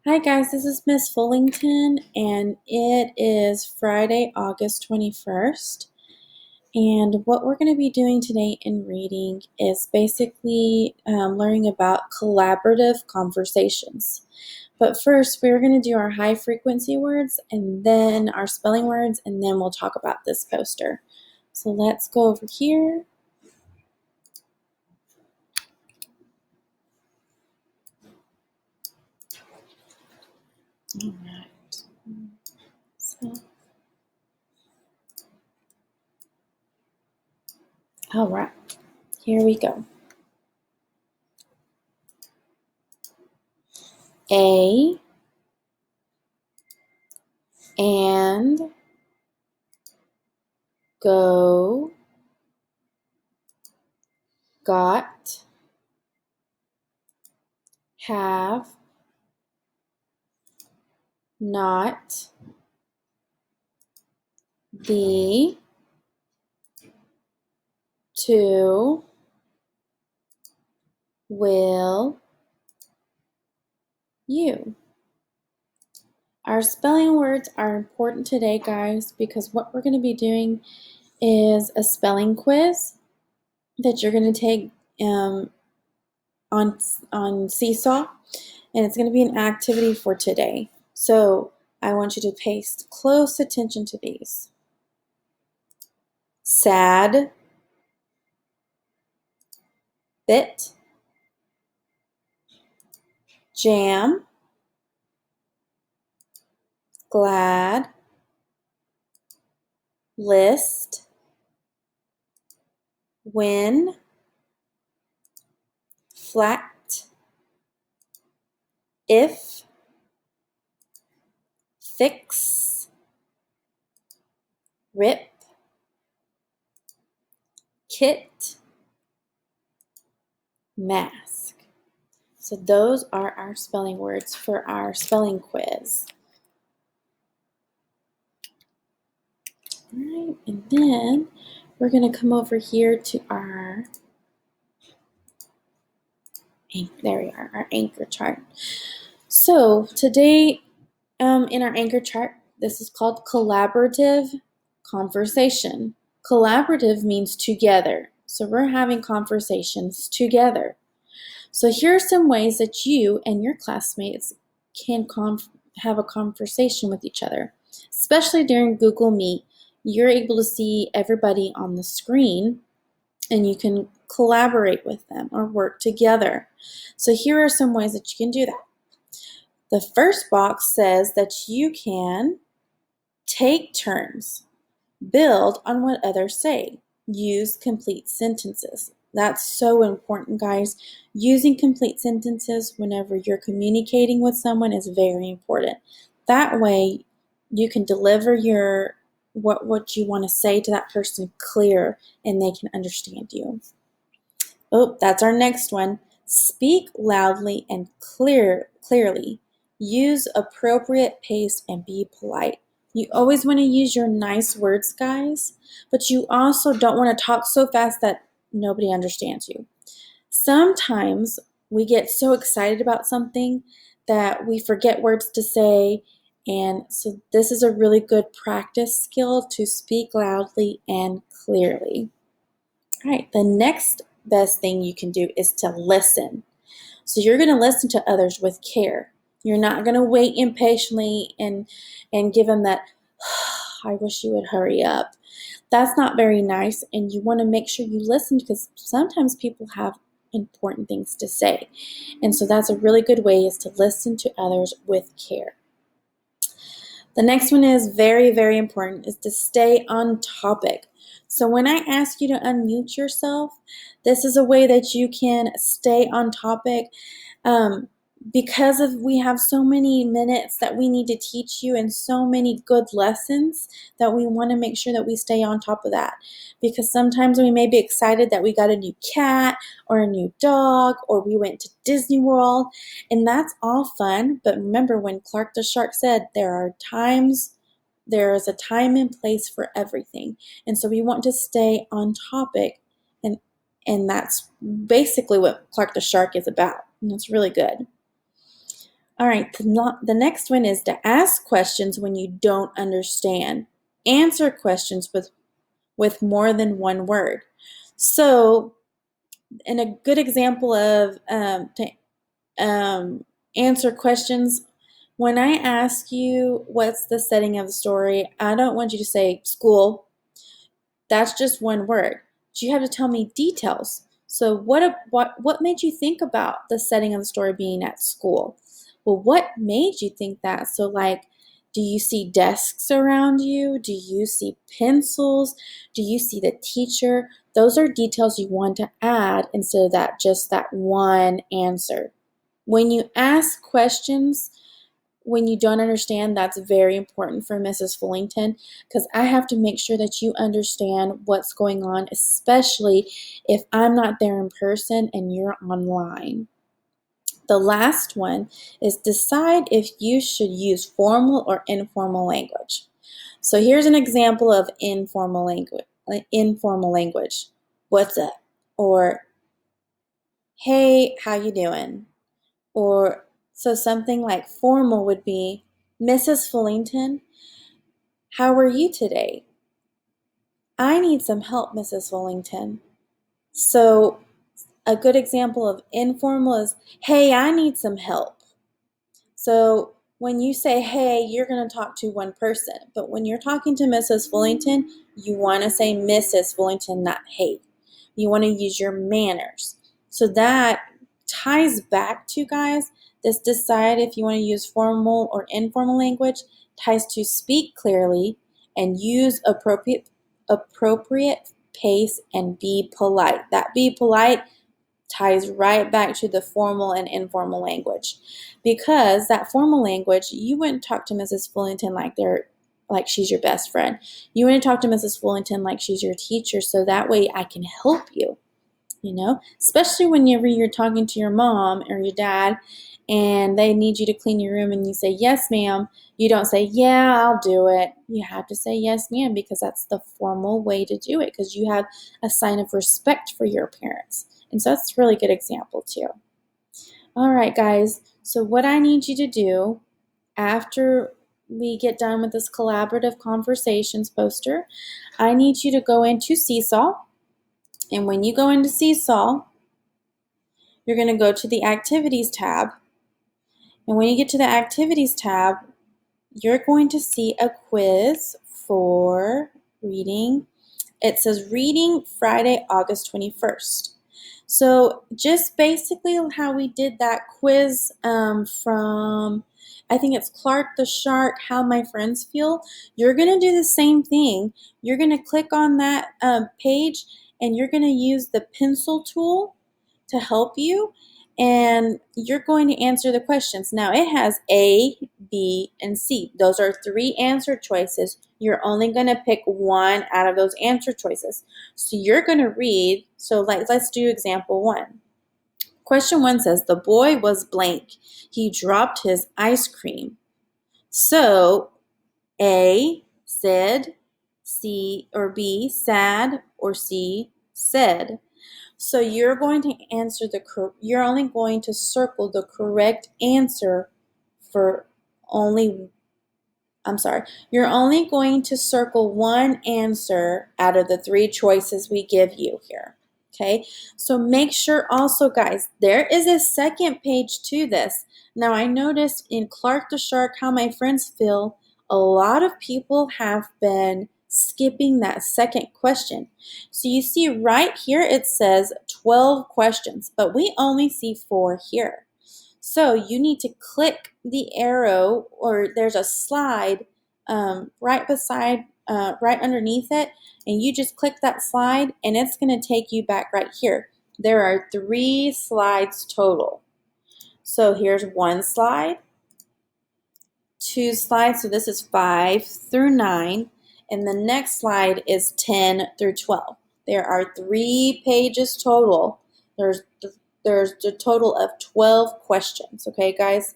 Hi guys, this is Miss Fullington, and it is Friday, August 21st. And what we're going to be doing today in reading is basically learning about collaborative conversations. But first, we're going to do our high frequency words and then our spelling words, and then we'll talk about this poster. So let's go over here. All right. So, all right, here we go. A and go, got, have, not, the, to, will, you. Our spelling words are important today, guys, because what we're going to be doing is a spelling quiz that you're going to take on Seesaw, and it's going to be an activity for today. So I want you to pay close attention to these. Sad, bit, jam, glad, list, win, flat, if, fix, rip, kit, mask. So those are our spelling words for our spelling quiz. All right, and then we're going to come over here to our, there we are, our anchor chart. So today in our anchor chart, this is called collaborative conversation. Collaborative means together. So we're having conversations together. So here are some ways that you and your classmates can have a conversation with each other. Especially during Google Meet, you're able to see everybody on the screen and you can collaborate with them or work together. So here are some ways that you can do that. The first box says that you can take turns, build on what others say, use complete sentences. That's so important, guys. Using complete sentences whenever you're communicating with someone is very important. That way you can deliver your what you want to say to that person clear and they can understand you. Oh, that's our next one. Speak loudly and clearly. Use appropriate pace and be polite. You always want to use your nice words, guys, but you also don't want to talk so fast that nobody understands you. Sometimes we get so excited about something that we forget words to say, and so this is a really good practice skill to speak loudly and clearly. All right, the next best thing you can do is to listen. So you're going to listen to others with care. You're not going to wait impatiently and give them that, I wish you would hurry up. That's not very nice, and you want to make sure you listen because sometimes people have important things to say. And so that's a really good way is to listen to others with care. The next one is very, very important, is to stay on topic. So when I ask you to unmute yourself, this is a way that you can stay on topic. Because we have so many minutes that we need to teach you and so many good lessons that we want to make sure that we stay on top of that. Because sometimes we may be excited that we got a new cat or a new dog or we went to Disney World, and that's all fun. But remember when Clark the Shark said there is a time and place for everything. And so we want to stay on topic, and that's basically what Clark the Shark is about. And it's really good. All right, the next one is to ask questions when you don't understand. Answer questions with more than one word. So, and a good example of to answer questions, when I ask you what's the setting of the story, I don't want you to say school. That's just one word. But you have to tell me details. So what made you think about the setting of the story being at school? Well, what made you think that? So like, do you see desks around you? Do you see pencils? Do you see the teacher? Those are details you want to add instead of that just that one answer. When you ask questions, when you don't understand, that's very important for Mrs. Fullington because I have to make sure that you understand what's going on, especially if I'm not there in person and you're online. The last one is decide if you should use formal or informal language. So here's an example of informal language. What's up? Or hey, how you doing? Or so something like formal would be, Mrs. Fullington, how are you today? I need some help, Mrs. Fullington. So a good example of informal is, hey, I need some help. So when you say, hey, you're going to talk to one person. But when you're talking to Mrs. Fullington, you want to say Mrs. Fullington, not hey. You want to use your manners. So that ties back to, guys, this decide if you want to use formal or informal language, ties to speak clearly and use appropriate pace and be polite. That be polite ties right back to the formal and informal language. Because that formal language, you wouldn't talk to Mrs. Fullington like she's your best friend. You wouldn't talk to Mrs. Fullington like she's your teacher, so that way I can help you, especially whenever you're talking to your mom or your dad and they need you to clean your room and you say, yes, ma'am. You don't say, yeah, I'll do it. You have to say, yes, ma'am, because that's the formal way to do it because you have a sign of respect for your parents. And so that's a really good example too. All right, guys. So what I need you to do after we get done with this collaborative conversations poster, I need you to go into Seesaw. And when you go into Seesaw, you're going to go to the Activities tab. And when you get to the Activities tab, you're going to see a quiz for reading. It says Reading Friday, August 21st. So just basically how we did that quiz from, I think it's Clark the Shark, How My Friends Feel. You're going to do the same thing. You're going to click on that page and you're going to use the pencil tool to help you. And you're going to answer the questions. Now it has A, B, and C. Those are 3 answer choices. You're only going to pick one out of those answer choices. So you're going to read. So let's do example 1. Question 1 says, the boy was blank. He dropped his ice cream. So A, said, C, or B, sad, or C, said. So you're going to answer you're only going to circle the correct answer for you're only going to circle one answer out of the 3 choices we give you here. Okay, so make sure also, guys, there is a second page to this. Now, I noticed in Clark the Shark, How My Friends Feel, a lot of people have been skipping that second question. So you see right here, it says 12 questions, but we only see 4 here. So you need to click the arrow, or there's a slide right underneath it, and you just click that slide, and it's going to take you back right here. There are 3 slides total. So here's 1 slide, 2 slides, so this is 5 through 9, and the next slide is 10 through 12. There are 3 pages total. There's a total of 12 questions, okay, guys?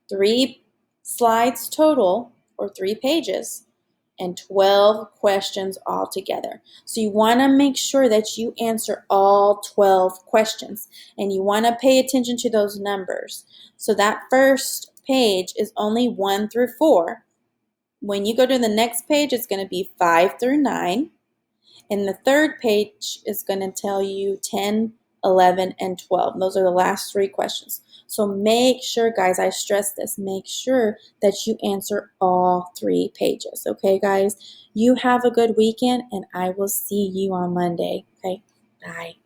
3 slides total, or 3 pages, and 12 questions altogether. So you want to make sure that you answer all 12 questions, and you want to pay attention to those numbers. So that first page is only 1 through 4. When you go to the next page, it's going to be 5 through 9. And the third page is going to tell you 10, 11, and 12. Those are the last 3 questions. So make sure, guys, I stress this, make sure that you answer all 3 pages. Okay, guys? You have a good weekend, and I will see you on Monday. Okay? Bye.